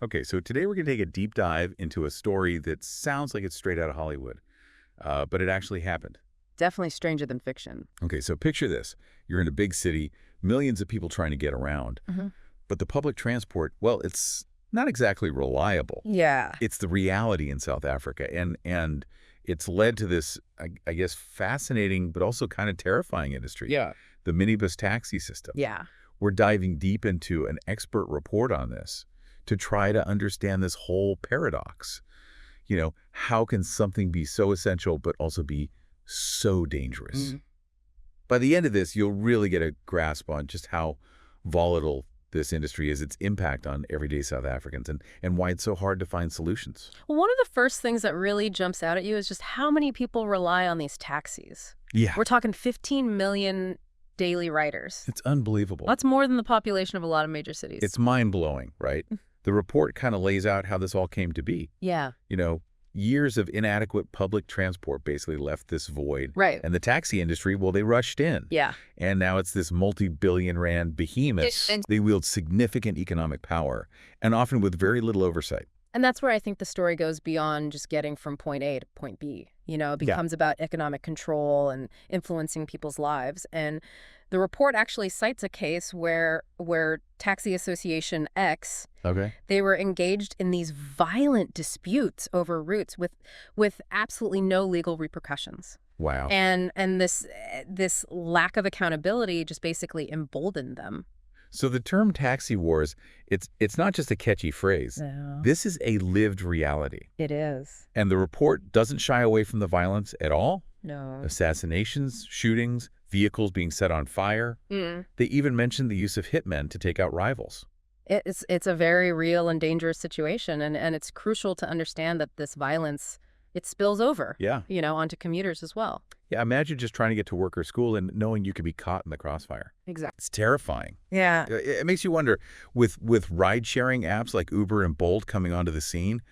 Okay, so today we're going to take a deep dive into a story that sounds like it's straight out of Hollywood, but it actually happened. Definitely stranger than fiction. Okay, so picture this. You're in a big city, millions of people trying to get around, but the public transport, well, it's not exactly reliable. Yeah. It's the reality in South Africa, and it's led to this, I guess, fascinating but also kind of terrifying industry. Yeah. The minibus taxi system. Yeah. We're diving deep into an expert report on this to try to understand this whole paradox. You know, how can something be so essential but also be so dangerous? By the end of this, you'll really get a grasp on just how volatile this industry is, its impact on everyday South Africans, and why it's so hard to find solutions. Well, one of the first things that really jumps out at you is just how many people rely on these taxis. Yeah. We're talking 15 million daily riders. It's unbelievable. That's more than the population of a lot of major cities. It's mind-blowing, right? The report kind of lays out how this all came to be. Yeah. You know, years of inadequate public transport basically left this void. Right. And the taxi industry, well, they rushed in. Yeah. And now it's this multi-billion rand behemoth. They wield significant economic power, and often with very little oversight. And that's where I think the story goes beyond just getting from point A to point B. You know, it becomes about economic control and influencing people's lives. And the report actually cites a case where Taxi Association X, they were engaged in these violent disputes over routes with absolutely no legal repercussions. Wow. And this lack of accountability just basically emboldened them. So the term taxi wars, it's not just a catchy phrase. No. This is a lived reality. It is. And the report doesn't shy away from the violence at all. No. Assassinations, shootings, vehicles being set on fire. They even mentioned the use of hitmen to take out rivals. It's a very real and dangerous situation, and it's crucial to understand that this violence, it spills over, you know, onto commuters as well. Yeah, imagine just trying to get to work or school and knowing you could be caught in the crossfire. Exactly. It's terrifying. Yeah. It makes you wonder, with ride-sharing apps like Uber and Bolt coming onto the scene,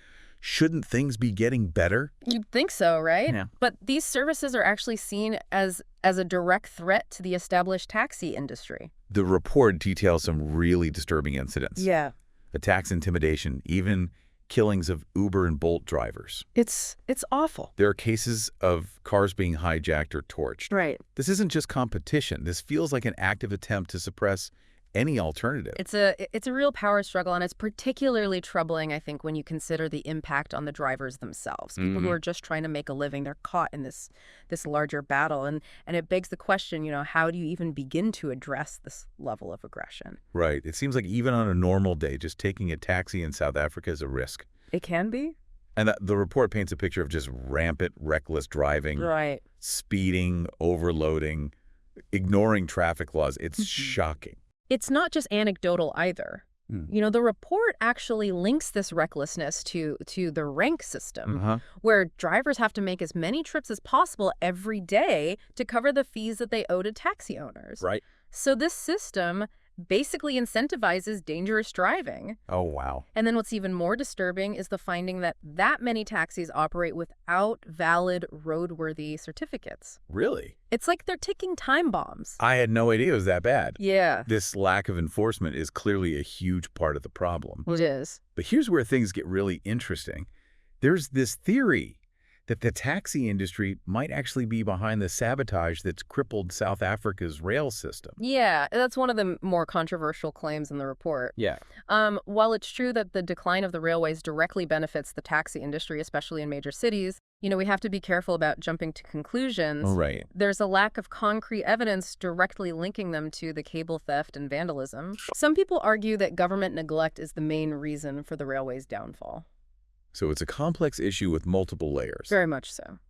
shouldn't things be getting better? You'd think so, right? Yeah. But these services are actually seen as a direct threat to the established taxi industry. The report details some really disturbing incidents. Yeah. Attacks, intimidation, even killings of Uber and Bolt drivers. It's awful. There are cases of cars being hijacked or torched. Right. This isn't just competition. This feels like an active attempt to suppress any alternative. It's a real power struggle, and it's particularly troubling, I think, when you consider the impact on the drivers themselves. People who are just trying to make a living, they're caught in this larger battle, and it begs the question, you know, how do you even begin to address this level of aggression? Right. It seems like even on a normal day, just taking a taxi in South Africa is a risk. It can be. And the report paints a picture of just rampant, reckless driving, Right. speeding, overloading, ignoring traffic laws. It's shocking. It's not just anecdotal either. You know, the report actually links this recklessness to the rank system, where drivers have to make as many trips as possible every day to cover the fees that they owe to taxi owners. Right. So this system basically incentivizes dangerous driving. Oh, wow. And then what's even more disturbing is the finding that many taxis operate without valid roadworthy certificates. Really? It's like they're ticking time bombs. I had no idea it was that bad. Yeah. This lack of enforcement is clearly a huge part of the problem. It is. But here's where things get really interesting. There's this theory that the taxi industry might actually be behind the sabotage that's crippled South Africa's rail system. Yeah, that's one of the more controversial claims in the report. Yeah. While it's true that the decline of the railways directly benefits the taxi industry, especially in major cities, you know, we have to be careful about jumping to conclusions. Oh, right. There's a lack of concrete evidence directly linking them to the cable theft and vandalism. Some people argue that government neglect is the main reason for the railway's downfall. So it's a complex issue with multiple layers. Very much so.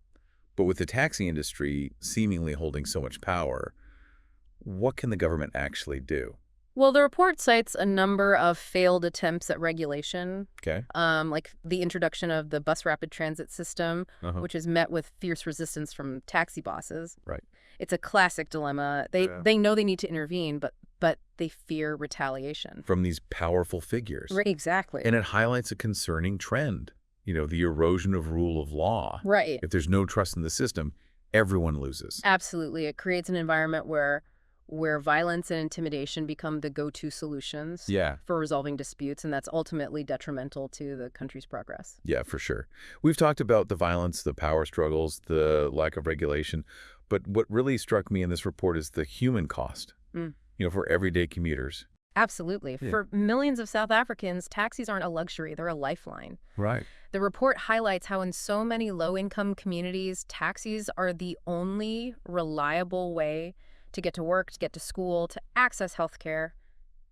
But with the taxi industry seemingly holding so much power, what can the government actually do? Well, the report cites a number of failed attempts at regulation, like the introduction of the bus rapid transit system, which is met with fierce resistance from taxi bosses. Right. It's a classic dilemma. They know they need to intervene, but they fear retaliation. From these powerful figures. Right, exactly. And it highlights a concerning trend, you know, the erosion of rule of law. Right. If there's no trust in the system, everyone loses. Absolutely. It creates an environment where where violence and intimidation become the go-to solutions Yeah. for resolving disputes, and that's ultimately detrimental to the country's progress. Yeah, for sure. We've talked about the violence, the power struggles, the lack of regulation, but what really struck me in this report is the human cost, Mm. for everyday commuters. Absolutely. Yeah. For millions of South Africans, taxis aren't a luxury, they're a lifeline. Right. The report highlights how in so many low-income communities, taxis are the only reliable way to get to work, to get to school, to access healthcare,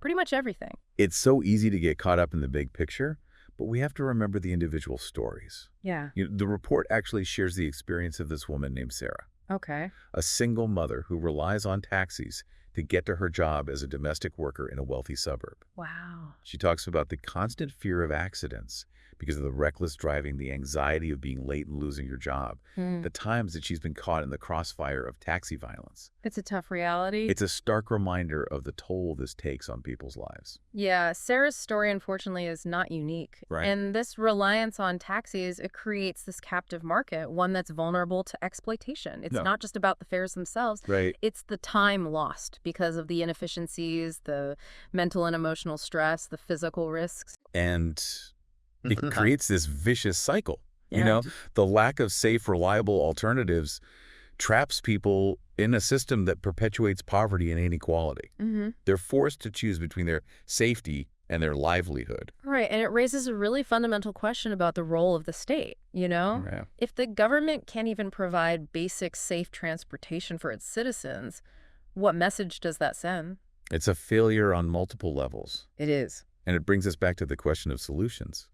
pretty much everything. It's so easy to get caught up in the big picture, but we have to remember the individual stories. Yeah. The report actually shares the experience of this woman named Sarah, Okay. a single mother who relies on taxis to get to her job as a domestic worker in a wealthy suburb. Wow. She talks about the constant fear of accidents because of the reckless driving, the anxiety of being late and losing your job, the times that she's been caught in the crossfire of taxi violence. It's a tough reality. It's a stark reminder of the toll this takes on people's lives. Yeah, Sarah's story, unfortunately, is not unique. Right. And this reliance on taxis, it creates this captive market, one that's vulnerable to exploitation. It's No. not just about the fares themselves. Right. It's the time lost because of the inefficiencies, the mental and emotional stress, the physical risks. And it creates this vicious cycle. Yeah. The lack of safe, reliable alternatives traps people in a system that perpetuates poverty and inequality. They're forced to choose between their safety and their livelihood. Right, and it raises a really fundamental question about the role of the state, Yeah. If the government can't even provide basic, safe transportation for its citizens, what message does that send? It's a failure on multiple levels. It is. And it brings us back to the question of solutions.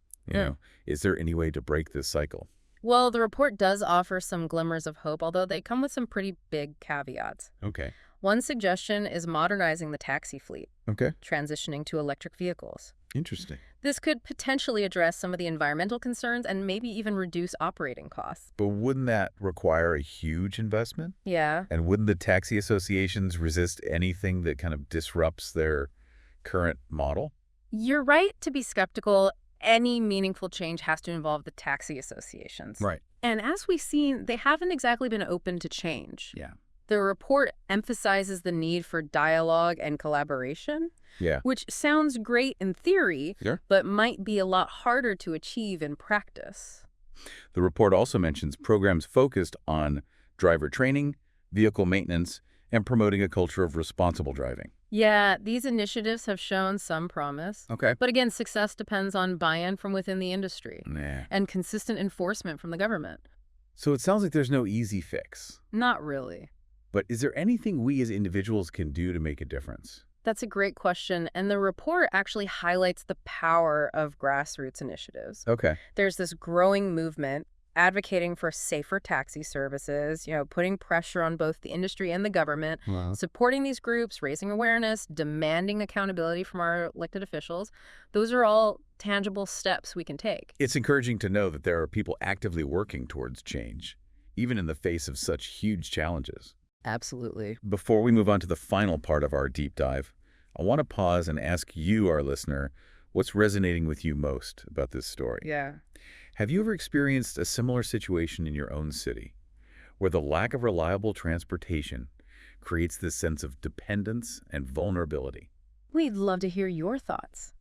Is there any way to break this cycle? Well, the report does offer some glimmers of hope, although they come with some pretty big caveats. Okay. One suggestion is modernizing the taxi fleet, Okay. transitioning to electric vehicles. Interesting. This could potentially address some of the environmental concerns and maybe even reduce operating costs. But wouldn't that require a huge investment? Yeah. And wouldn't the taxi associations resist anything that kind of disrupts their current model? You're right to be skeptical. Any meaningful change has to involve the taxi associations. Right. And as we've seen, they haven't exactly been open to change. Yeah. The report emphasizes the need for dialogue and collaboration, Yeah. which sounds great in theory, Sure. but might be a lot harder to achieve in practice. The report also mentions programs focused on driver training, vehicle maintenance, and promoting a culture of responsible driving. Yeah, these initiatives have shown some promise. Okay. But again, success depends on buy-in from within the industry Nah. and consistent enforcement from the government. So it sounds like there's no easy fix. Not really. But is there anything we as individuals can do to make a difference? That's a great question, and the report actually highlights the power of grassroots initiatives. Okay. There's this growing movement advocating for safer taxi services, putting pressure on both the industry and the government, supporting these groups, raising awareness, demanding accountability from our elected officials. Those are all tangible steps we can take. It's encouraging to know that there are people actively working towards change, even in the face of such huge challenges. Absolutely. Before we move on to the final part of our deep dive, I want to pause and ask you, our listener, what's resonating with you most about this story? Yeah. Have you ever experienced a similar situation in your own city, where the lack of reliable transportation creates this sense of dependence and vulnerability? We'd love to hear your thoughts.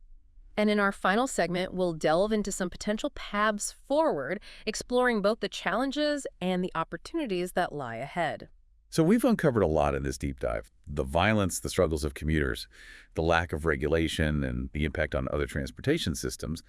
And in our final segment, we'll delve into some potential paths forward, exploring both the challenges and the opportunities that lie ahead. So we've uncovered a lot in this deep dive. The violence, the struggles of commuters, the lack of regulation, and the impact on other transportation systems.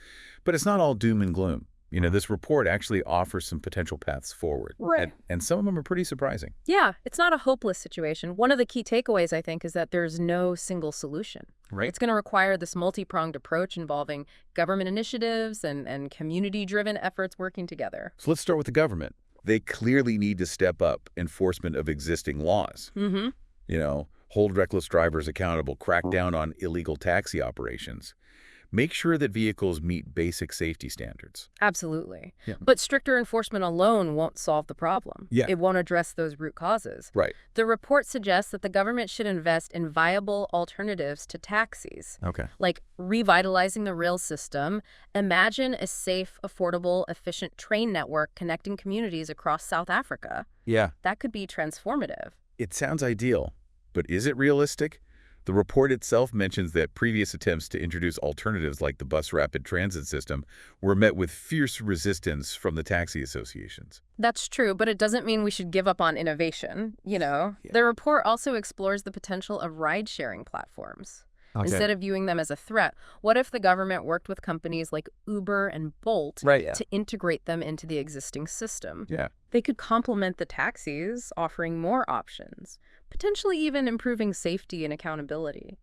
But it's not all doom and gloom. This report actually offers some potential paths forward. Right. And some of them are pretty surprising. Yeah, it's not a hopeless situation. One of the key takeaways, I think, is that there's no single solution. Right. It's going to require this multi-pronged approach involving government initiatives and community-driven efforts working together. So let's start with the government. They clearly need to step up enforcement of existing laws. Hold reckless drivers accountable, crack down on illegal taxi operations. Make sure that vehicles meet basic safety standards. Absolutely. Yeah. But stricter enforcement alone won't solve the problem. Yeah. It won't address those root causes. Right. The report suggests that the government should invest in viable alternatives to taxis, Okay. like revitalizing the rail system. Imagine a safe, affordable, efficient train network connecting communities across South Africa. Yeah. That could be transformative. It sounds ideal, But is it realistic? The report itself mentions that previous attempts to introduce alternatives like the bus rapid transit system were met with fierce resistance from the taxi associations. That's true, but it doesn't mean we should give up on innovation, you know. Yeah. The report also explores the potential of ride-sharing platforms. Okay. Instead of viewing them as a threat, what if the government worked with companies like Uber and Bolt Right, yeah. to integrate them into the existing system? Yeah. They could complement the taxis, offering more options, potentially even improving safety and accountability.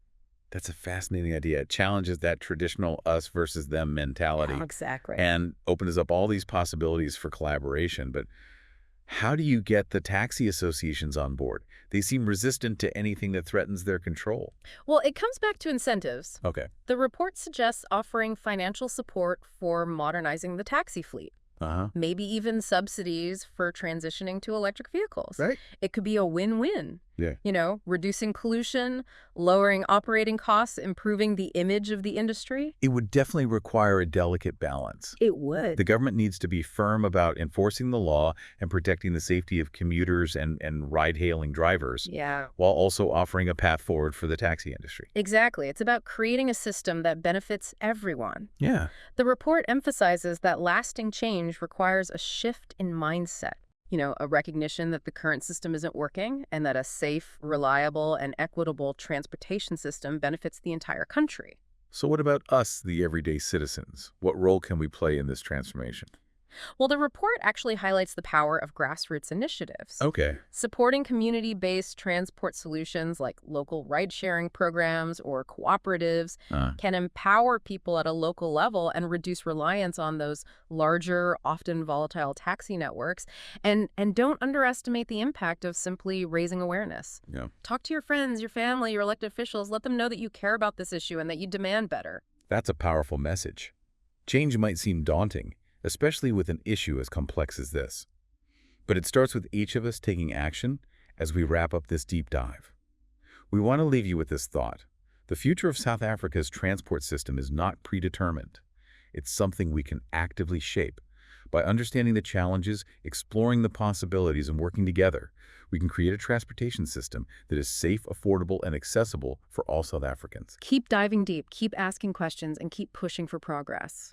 That's a fascinating idea. It challenges that traditional us versus them mentality Exactly. and opens up all these possibilities for collaboration. But how do you get the taxi associations on board? They seem resistant to anything that threatens their control. Well, it comes back to incentives. Okay. The report suggests offering financial support for modernizing the taxi fleet. Uh-huh. Maybe even subsidies for transitioning to electric vehicles. Right. It could be a win-win. Yeah. You know, reducing pollution, lowering operating costs, improving the image of the industry. It would definitely require a delicate balance. It would. The government needs to be firm about enforcing the law and protecting the safety of commuters and ride-hailing drivers, Yeah. while also offering a path forward for the taxi industry. Exactly. It's about creating a system that benefits everyone. Yeah. The report emphasizes that lasting change requires a shift in mindset. You know, a recognition that the current system isn't working and that a safe, reliable, and equitable transportation system benefits the entire country. So what about us, the everyday citizens? What role can we play in this transformation? Well, the report actually highlights the power of grassroots initiatives. Okay. Supporting community-based transport solutions like local ride-sharing programs or cooperatives can empower people at a local level and reduce reliance on those larger, often volatile taxi networks. And don't underestimate the impact of simply raising awareness. Yeah. Talk to your friends, your family, your elected officials. Let them know that you care about this issue and that you demand better. That's a powerful message. Change might seem daunting, especially with an issue as complex as this. But it starts with each of us taking action as we wrap up this deep dive. We want to leave you with this thought. The future of South Africa's transport system is not predetermined. It's something we can actively shape. By understanding the challenges, exploring the possibilities, and working together, we can create a transportation system that is safe, affordable, and accessible for all South Africans. Keep diving deep, keep asking questions, and keep pushing for progress.